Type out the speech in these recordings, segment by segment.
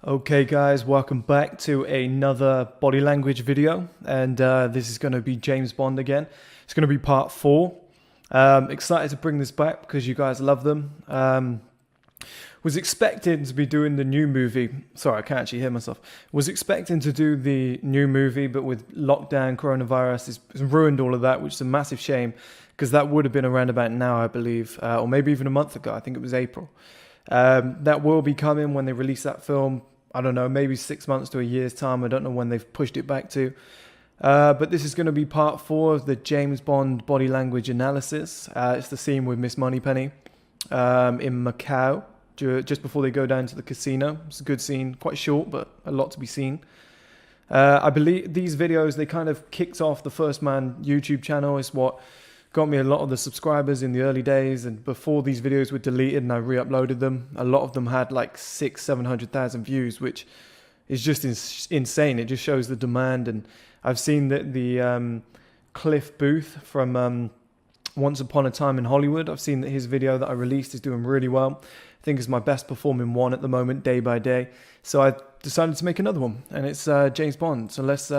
Okay guys, welcome back to another body language video, and this is going to be James Bond again. It's going to be part 4. Excited to bring this back because you guys love them. Was expecting to be doing the new movie. Sorry, I can't actually hear myself. Was expecting to do the new movie, but with lockdown, coronavirus, it's ruined all of that, which is a massive shame because that would have been around about now, I believe, or maybe even a month ago. I think it was April. That will be coming when they release that film. I don't know, maybe 6 months to a year's time. I don't know when they've pushed it back to. But this is going to be part 4 of the James Bond body language analysis. It's the scene with Miss Moneypenny in Macau, just before they go down to the casino. It's a good scene, quite short, but a lot to be seen. I believe these videos, they kind of kicked off the First Man YouTube channel. It's what got me a lot of the subscribers in the early days, and before these videos were deleted and I re-uploaded them, a lot of them had like 600,000-700,000 views, which is just insane. It just shows the demand. And I've seen that the Cliff Booth from Once Upon a Time in Hollywood, I've seen that his video that I released is doing really well. I think it's my best performing one at the moment, day by day. So I decided to make another one, and it's James Bond. So let's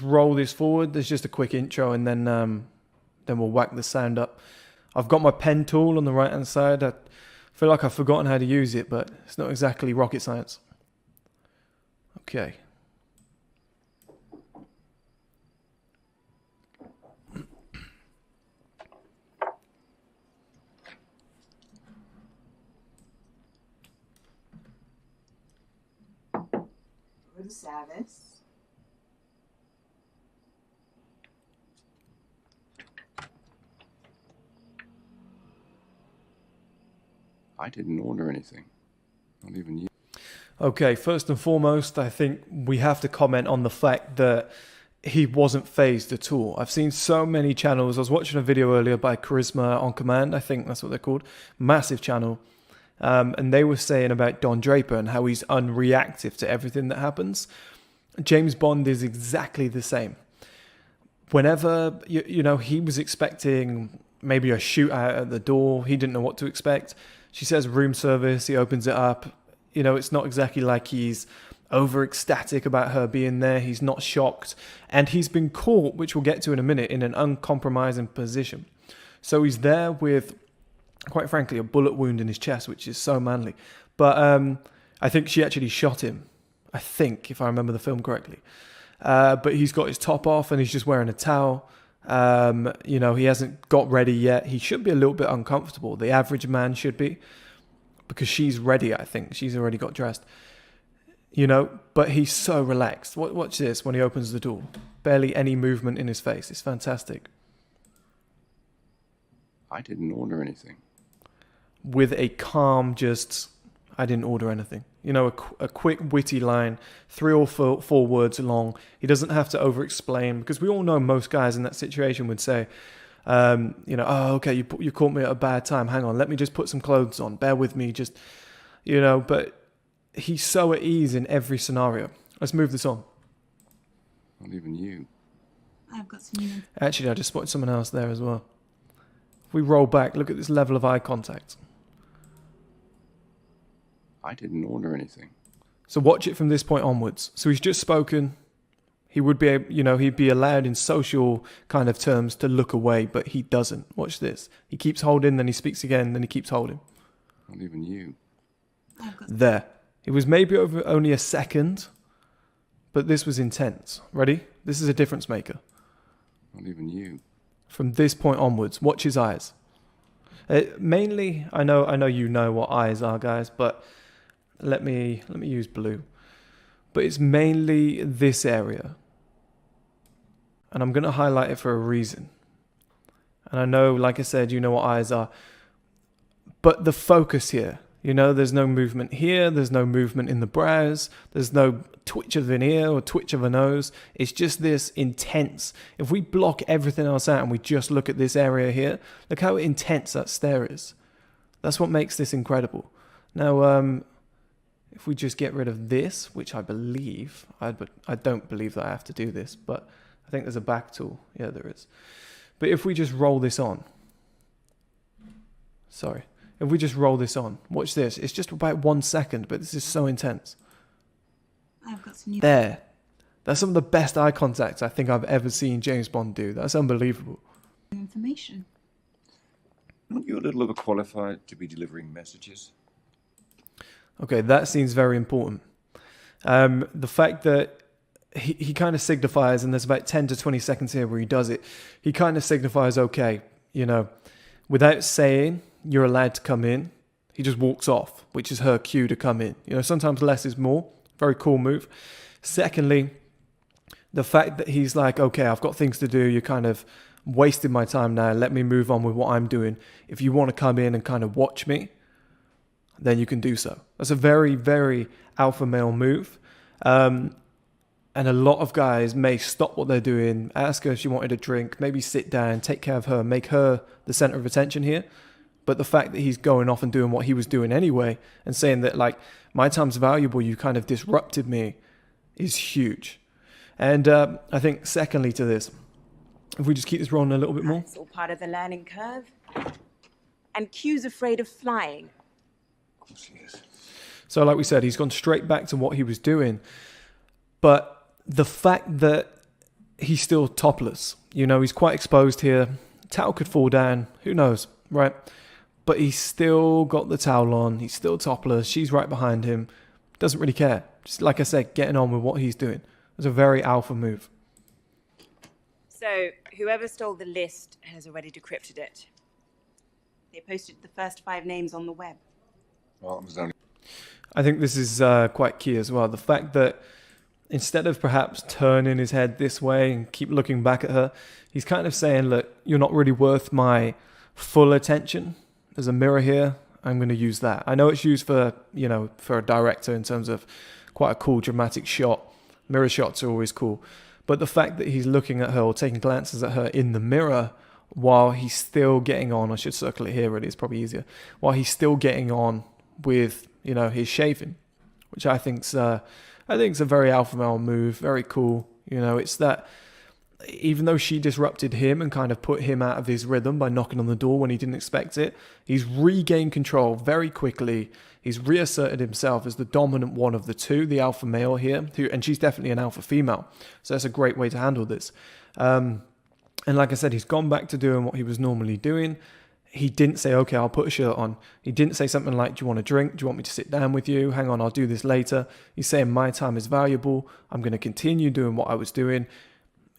roll this forward. There's just a quick intro, and then we'll whack the sound up. I've got my pen tool on the right hand side. I feel like I've forgotten how to use it, but it's not exactly rocket science. Okay. Over the service. I didn't order anything. Not even you. Okay, first and foremost, I think we have to comment on the fact that he wasn't phased at all. I've seen so many channels. I was watching a video earlier by Charisma on Command, I think that's what they're called. Massive channel. And they were saying about Don Draper and how he's unreactive to everything that happens. James Bond is exactly the same. Whenever, you know, he was expecting maybe a shootout at the door. He didn't know what to expect. She says room service. He opens it up. You know, it's not exactly like he's over ecstatic about her being there. He's not shocked. And he's been caught, which we'll get to in a minute, in an uncompromising position. So he's there with, quite frankly, a bullet wound in his chest, which is so manly. But I think she actually shot him. I think, if I remember the film correctly. But he's got his top off and he's just wearing a towel. You know, he hasn't got ready yet. He should be a little bit uncomfortable. The average man should be, because she's ready. I think she's already got dressed, you know, but he's so relaxed. Watch this when he opens the door. Barely any movement in his face. It's fantastic. I didn't order anything. With a calm, just, I didn't order anything. You know, a quick, witty line, 3 or 4 words long. He doesn't have to over-explain, because we all know most guys in that situation would say, you know, oh, okay, you caught me at a bad time. Hang on, let me just put some clothes on. Bear with me, just, you know, but he's so at ease in every scenario. Let's move this on. Not even you. I've got some new. Actually, I just spotted someone else there as well. If we roll back, look at this level of eye contact. I didn't order anything. So watch it from this point onwards. So he's just spoken. He would be, you know, he'd be allowed in social kind of terms to look away, but he doesn't. Watch this. He keeps holding, then he speaks again, then he keeps holding. Not even you. I've got There. It was maybe over only a second, but this was intense. Ready? This is a difference maker. Not even you. From this point onwards, watch his eyes. Mainly, I know you know what eyes are, guys, but let me use blue. But it's mainly this area. And I'm going to highlight it for a reason. And I know, like I said, you know what eyes are. But the focus here, you know, there's no movement here. There's no movement in the brows. There's no twitch of an ear or twitch of a nose. It's just this intense. If we block everything else out and we just look at this area here, look how intense that stare is. That's what makes this incredible. Now, if we just get rid of this, which I believe, I don't believe that I have to do this, but I think there's a back tool. Yeah, there is. But if we just roll this on, sorry. If we just roll this on, watch this. It's just about 1 second, but this is so intense. I've got some new There. That's some of the best eye contact I think I've ever seen James Bond do. That's unbelievable. information. Aren't you a little overqualified to be delivering messages? Okay, that seems very important. The fact that he kind of signifies, and there's about 10 to 20 seconds here where he does it, he kind of signifies, okay, you know, without saying you're allowed to come in, he just walks off, which is her cue to come in. You know, sometimes less is more. Very cool move. Secondly, the fact that he's like, okay, I've got things to do, you're kind of wasting my time now, let me move on with what I'm doing. If you want to come in and kind of watch me, then you can do so. That's a very, very alpha male move. And a lot of guys may stop what they're doing, ask her if she wanted a drink, maybe sit down, take care of her, make her the center of attention here. But the fact that he's going off and doing what he was doing anyway and saying that, like, my time's valuable, you kind of disrupted me, is huge. And I think secondly to this, if we just keep this rolling a little bit more. It's all part of the learning curve. And Q's afraid of flying. Of course he is. So like we said, he's gone straight back to what he was doing. But the fact that he's still topless, you know, he's quite exposed here. Towel could fall down, who knows, right? But he's still got the towel on, he's still topless, she's right behind him, doesn't really care. Just like I said, getting on with what he's doing. It's a very alpha move. So, whoever stole the list has already decrypted it. They posted the first 5 names on the web. Well, it was only... I think this is quite key as well. The fact that instead of perhaps turning his head this way and keep looking back at her, he's kind of saying, look, you're not really worth my full attention. There's a mirror here. I'm going to use that. I know it's used for, you know, for a director in terms of quite a cool dramatic shot. Mirror shots are always cool. But the fact that he's looking at her or taking glances at her in the mirror while he's still getting on, I should circle it here really, it's probably easier, while he's still getting on with, you know, his shaving, which I think's a very alpha male move, very cool. You know, it's that even though she disrupted him and kind of put him out of his rhythm by knocking on the door when he didn't expect it, he's regained control very quickly. He's reasserted himself as the dominant one of the two, the alpha male here, and she's definitely an alpha female. So that's a great way to handle this. And like I said, he's gone back to doing what he was normally doing. He didn't say, okay, I'll put a shirt on. He didn't say something like, do you want a drink? Do you want me to sit down with you? Hang on, I'll do this later. He's saying my time is valuable. I'm going to continue doing what I was doing.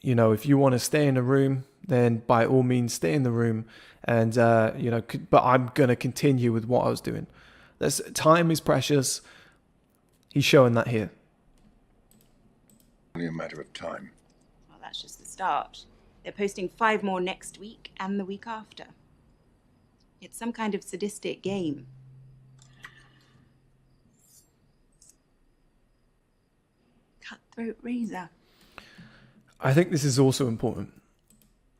You know, if you want to stay in the room, then by all means stay in the room. And, you know, but I'm going to continue with what I was doing. Time is precious. He's showing that here. Only a matter of time. Well, that's just the start. They're posting 5 more next week and the week after. It's some kind of sadistic game. Cutthroat razor. I think this is also important.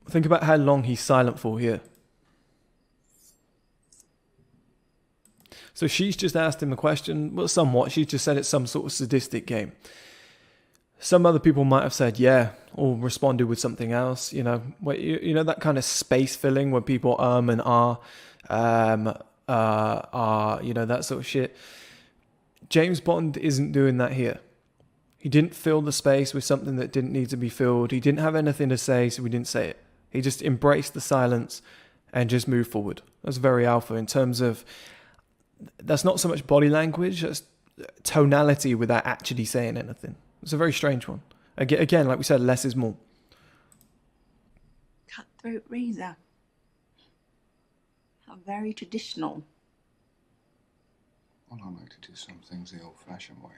Think about how long he's silent for here. So she's just asked him a question. Well, somewhat. She's just said it's some sort of sadistic game. Some other people might have said, yeah, or responded with something else. You know, you know that kind of space filling where people and are, you know, that sort of shit. James Bond isn't doing that here. He didn't fill the space with something that didn't need to be filled. He didn't have anything to say, so we didn't say it. He just embraced the silence and just moved forward. That's very alpha in terms of, that's not so much body language, that's tonality without actually saying anything. It's a very strange one. Again, like we said, less is more. Cutthroat razor. How very traditional. Well, I like to do some things the old-fashioned way.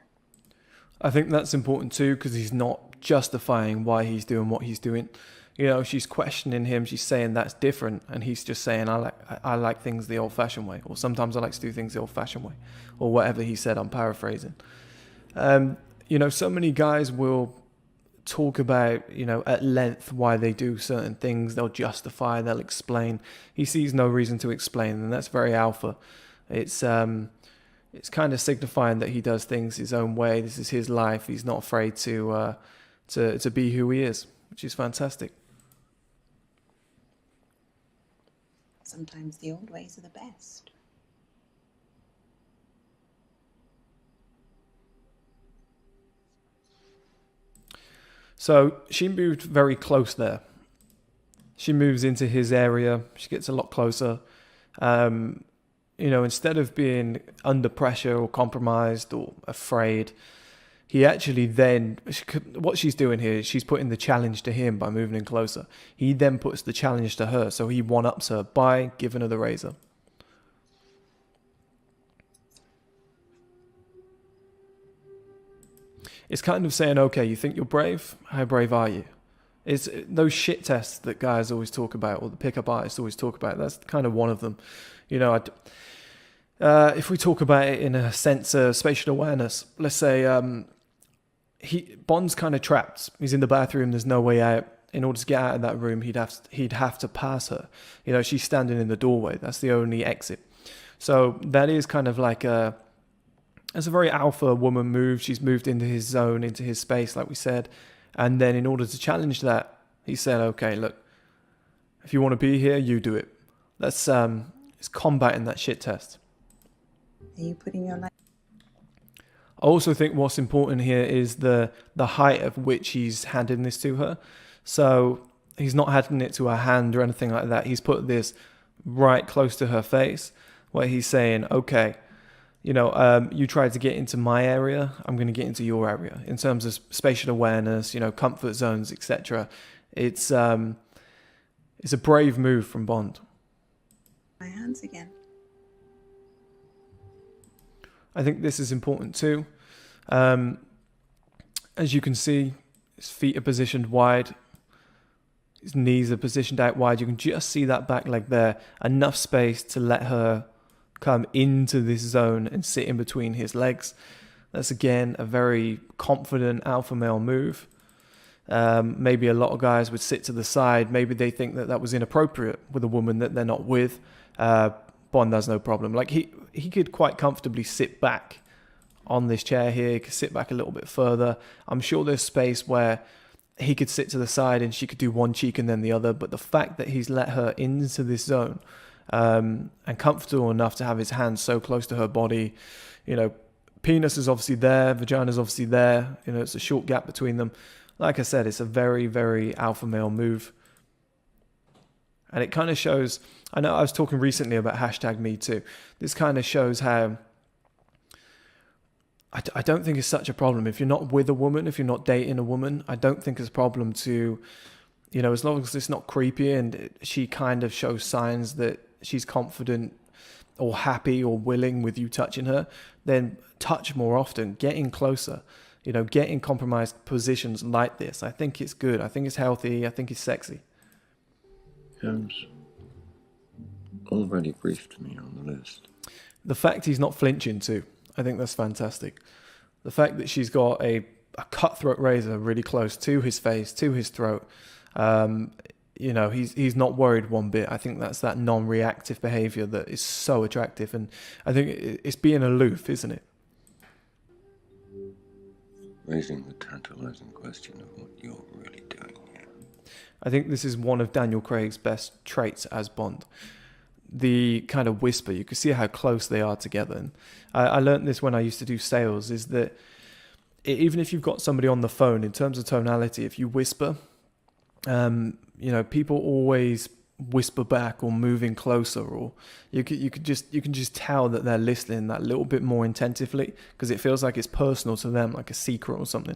I think that's important too, because he's not justifying why he's doing what he's doing. You know, she's questioning him. She's saying that's different, and he's just saying, I like things the old-fashioned way, or sometimes I like to do things the old-fashioned way, or whatever he said. I'm paraphrasing. You know, so many guys will talk about, you know, at length why they do certain things. They'll justify, they'll explain. He sees no reason to explain, and that's very alpha. It's kind of signifying that he does things his own way. This is his life. He's not afraid to be who he is, which is fantastic. Sometimes the old ways are the best. So she moved very close there. She moves into his area. She gets a lot closer. You know, instead of being under pressure or compromised or afraid, he actually then, what she's doing here is she's putting the challenge to him by moving in closer. He then puts the challenge to her, so he one-ups her by giving her the razor. It's kind of saying, okay, you think you're brave? How brave are you? It's those shit tests that guys always talk about, or the pickup artists always talk about. That's kind of one of them. You know, if we talk about it in a sense of spatial awareness, let's say Bond's kind of trapped. He's in the bathroom. There's no way out. In order to get out of that room, he'd have to pass her. You know, she's standing in the doorway. That's the only exit. So that is kind of like it's a very alpha woman move. She's moved into his zone, into his space, like we said. And then in order to challenge that, he said, okay, look, if you want to be here, you do it. Let's it's combating that shit test. Are you putting your knife? I also think what's important here is the height of which he's handing this to her. So he's not handing it to her hand or anything like that. He's put this right close to her face, where he's saying, okay, you know, you tried to get into my area, I'm going to get into your area. In terms of spatial awareness, you know, comfort zones, etc. It's a brave move from Bond. My hands again. I think this is important too. As you can see, his feet are positioned wide. His knees are positioned out wide. You can just see that back leg there. Enough space to let her come into this zone and sit in between his legs. That's again a very confident alpha male move. Maybe a lot of guys would sit to the side. Maybe they think that was inappropriate with a woman that they're not with. Bond has no problem. Like he could quite comfortably sit back on this chair here. He could sit back a little bit further. I'm sure there's space where he could sit to the side and she could do one cheek and then the other. But the fact that he's let her into this zone and comfortable enough to have his hands so close to her body, you know, penis is obviously there, vagina is obviously there. You know, it's a short gap between them. Like I said, it's a very, very alpha male move. And it kind of shows, I know I was talking recently about #MeToo. This kind of shows how I don't think it's such a problem. If you're not with a woman, if you're not dating a woman, I don't think it's a problem to, you know, as long as it's not creepy and she kind of shows signs that she's confident or happy or willing with you touching her, then touch more often, get in closer, you know, get in compromised positions like this. I think it's good. I think it's healthy. I think it's sexy. Holmes already briefed me on the list. The fact he's not flinching too, I think that's fantastic. The fact that she's got a cutthroat razor really close to his face, to his throat, you know, he's not worried one bit. I think that's that non-reactive behavior that is so attractive, and I think it's being aloof, isn't it? Raising the tantalizing question of what you're really doing here. I think this is one of Daniel Craig's best traits as Bond. The kind of whisper, you can see how close they are together. And I learned this when I used to do sales, is that even if you've got somebody on the phone, in terms of tonality, if you whisper, you know, people always whisper back or move in closer, or you can just tell that they're listening that little bit more attentively because it feels like it's personal to them, like a secret or something.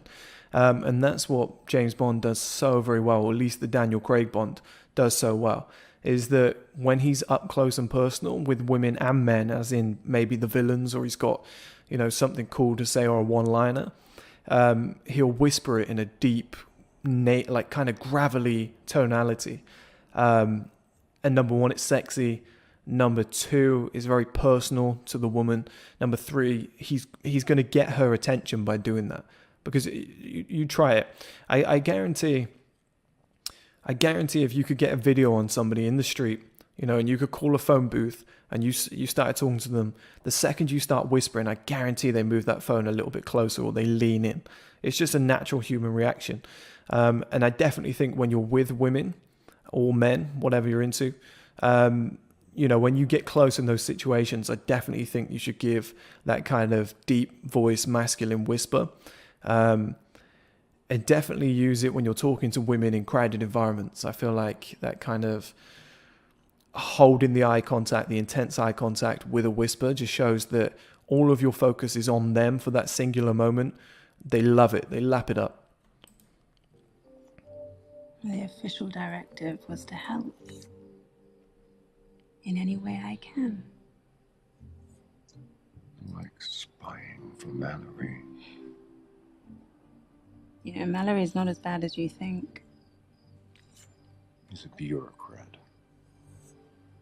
And that's what James Bond does so very well, or at least the Daniel Craig Bond does so well, is that when he's up close and personal with women and men, as in maybe the villains, or he's got, you know, something cool to say or a one-liner, he'll whisper it in a deep, like kind of gravelly tonality. And number one, it's sexy. Number two, is very personal to the woman. Number three, he's going to get her attention by doing that, because you try it. I guarantee if you could get a video on somebody in the street, you know, and you could call a phone booth and you started talking to them, the second you start whispering, I guarantee they move that phone a little bit closer or they lean in. It's just a natural human reaction. And I definitely think when you're with women or men, whatever you're into, you know, when you get close in those situations, I definitely think you should give that kind of deep voice, masculine whisper. and definitely use it when you're talking to women in crowded environments. I feel like that kind of holding the eye contact, the intense eye contact with a whisper just shows that all of your focus is on them for that singular moment. They love it. They lap it up. The official directive was to help in any way I can. Like spying for Mallory. You know, Mallory's not as bad as you think. He's a bureaucrat.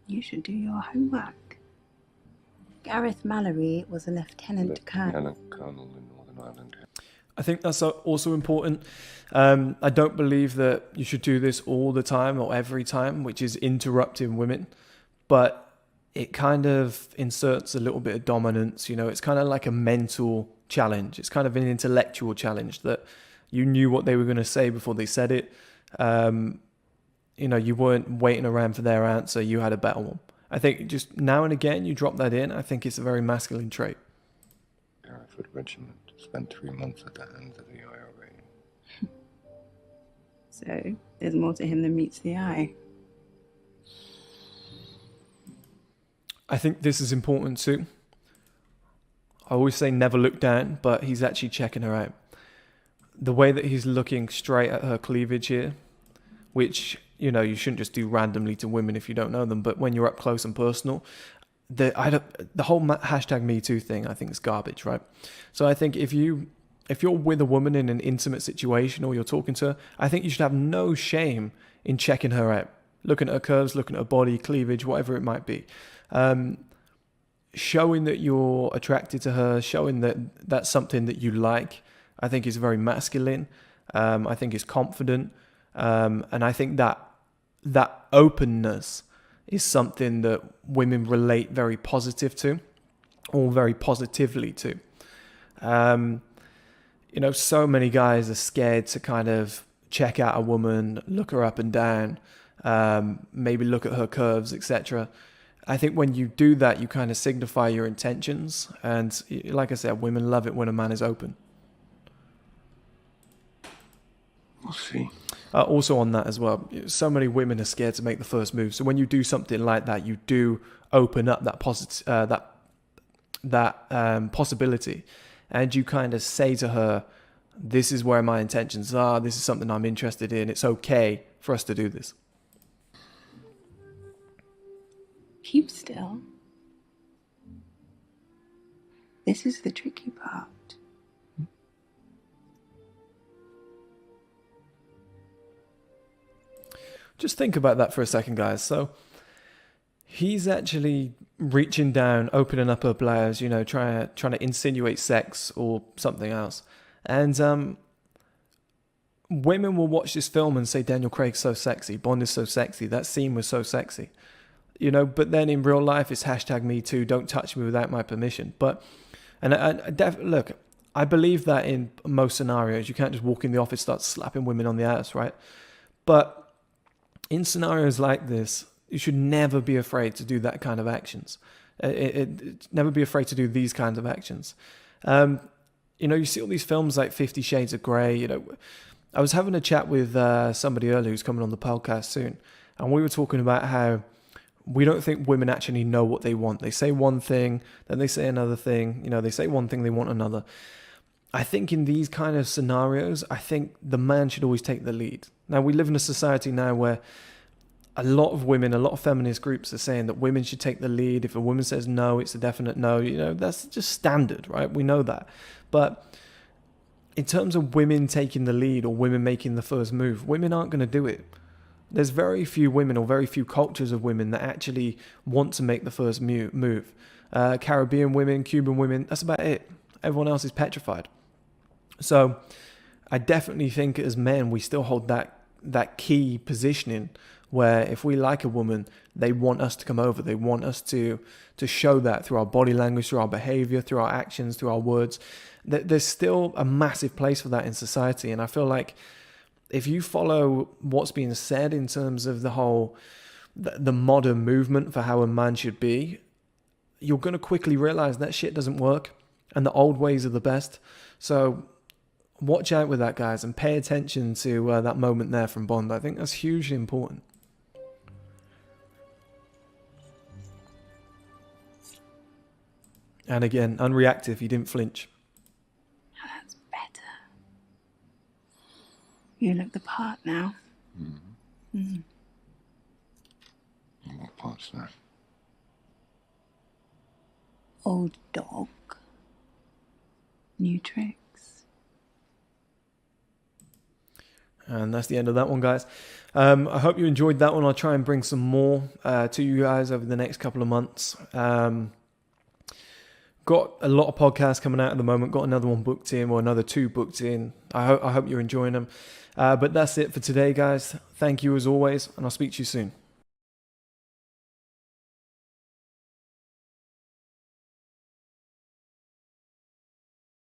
You should do your homework. Gareth Mallory was a lieutenant colonel. Lieutenant Colonel in Northern Ireland. I think that's also important. I don't believe that you should do this all the time or every time, which is interrupting women, but it kind of inserts a little bit of dominance. You know, it's kind of like a mental challenge. It's kind of an intellectual challenge that you knew what they were going to say before they said it. You know, you weren't waiting around for their answer. You had a better one. I think just now and again you drop that in. I think it's a very masculine trait. Hereford Regiment spent 3 months at the hands of the IRA. So there's more to him than meets the eye. I think this is important too. I always say never look down, but he's actually checking her out. The way that he's looking straight at her cleavage here, which, you know, you shouldn't just do randomly to women if you don't know them, but when you're up close and personal, the whole hashtag Me Too thing, I think is garbage, right? So I think if you're with a woman in an intimate situation or you're talking to her, I think you should have no shame in checking her out, looking at her curves, looking at her body, cleavage, whatever it might be. Showing that you're attracted to her, showing that that's something that you like, I think is very masculine. I think is confident. And I think that openness is something that women relate very positive to, or very positively to. You know, so many guys are scared to kind of check out a woman, look her up and down, maybe look at her curves, etc. I think when you do that, you kind of signify your intentions. And like I said, women love it when a man is open. We'll see. Also on that as well, so many women are scared to make the first move. So when you do something like that, you do open up that possibility, and you kind of say to her, "This is where my intentions are. This is something I'm interested in. It's okay for us to do this." Keep still. This is the tricky part. Just think about that for a second, guys. So he's actually reaching down, opening up her blouse, you know, trying to insinuate sex or something else. And women will watch this film and say, Daniel Craig's so sexy, Bond is so sexy, that scene was so sexy. You know, but then in real life, it's hashtag Me Too, don't touch me without my permission. But, look, I believe that in most scenarios, you can't just walk in the office, start slapping women on the ass, right? But in scenarios like this, you should never be afraid to do that kind of actions. Never be afraid to do these kinds of actions. You know, you see all these films like 50 Shades of Grey. You know, I was having a chat with somebody earlier who's coming on the podcast soon, and we were talking about how we don't think women actually know what they want. They say one thing, then they say another thing. You know, they say one thing, they want another. I think in these kind of scenarios, I think the man should always take the lead. Now, we live in a society now where a lot of women, a lot of feminist groups are saying that women should take the lead. If a woman says no, it's a definite no. You know, that's just standard, right? We know that. But in terms of women taking the lead or women making the first move, women aren't going to do it. There's very few women or very few cultures of women that actually want to make the first move. Caribbean women, Cuban women, that's about it. Everyone else is petrified. So I definitely think as men, we still hold that key positioning where if we like a woman, they want us to come over. They want us to show that through our body language, through our behavior, through our actions, through our words. There's still a massive place for that in society. And I feel like if you follow what's being said in terms of the modern movement for how a man should be, you're going to quickly realize that shit doesn't work and the old ways are the best. So watch out with that, guys, and pay attention to that moment there from Bond. I think that's hugely important. And again, unreactive, he didn't flinch. Now that's better. You look the part now. And what part's that? Old dog. New tricks. And that's the end of that one, guys. I hope you enjoyed that one. I'll try and bring some more to you guys over the next couple of months. Got a lot of podcasts coming out at the moment. Got another one booked in, or another 2 booked in. I hope you're enjoying them. But that's it for today, guys. Thank you as always, and I'll speak to you soon.